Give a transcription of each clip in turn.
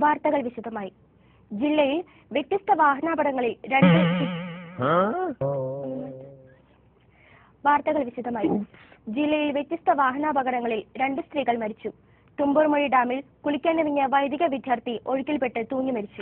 വാർത്തകൾ വിശദമായി. ജില്ലയിൽ വ്യത്യസ്ത വാഹനാപകടങ്ങളിൽ രണ്ട് സ്ത്രീകൾ മരിച്ചു. തുമ്പൂർമൊഴി ഡാമിൽ കുളിക്കാനിറങ്ങിയ വൈദിക വിദ്യാർത്ഥി ഒഴുക്കിൽപ്പെട്ട് തൂങ്ങി മരിച്ചു.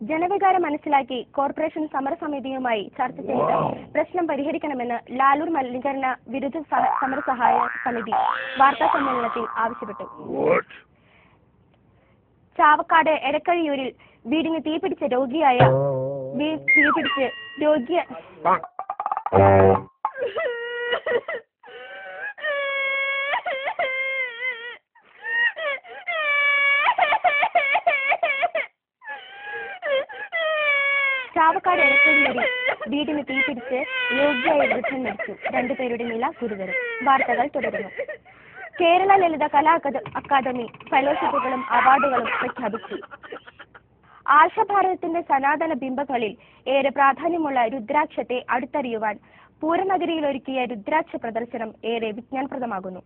ജനവികാരം മനസ്സിലാക്കി കോർപ്പറേഷൻ സമരസമിതിയുമായി ചർച്ച ചെയ്ത് പ്രശ്നം പരിഹരിക്കണമെന്ന് ലാലൂർ മലിനീകരണ വിരുദ്ധ സമരസഹായ സമിതി വാർത്താ സമ്മേളനത്തിൽ ആവശ്യപ്പെട്ടു. ചാവക്കാട് എടക്കഴിയൂരിൽ വീടിന് തീപിടിച്ച രോഗിയായ വൃദ്ധൻ മരിച്ചു. 2 പേരുടെ നില ഗുരുതരം. വാർത്തകൾ തുടരുന്നു. കേരള ലളിത കലാ അക്കാദമി ഫെലോഷിപ്പുകളും അവാർഡുകളും പ്രഖ്യാപിച്ചു. ആർഷഭാരതത്തിന്റെ സനാതന ബിംബങ്ങളിൽ ഏറെ പ്രാധാന്യമുള്ള രുദ്രാക്ഷത്തെ അടുത്തറിയുവാൻ പൂരനഗരിയിൽ ഒരുക്കിയ രുദ്രാക്ഷ പ്രദർശനം ഏറെ വിജ്ഞാനപ്രദമാകുന്നു.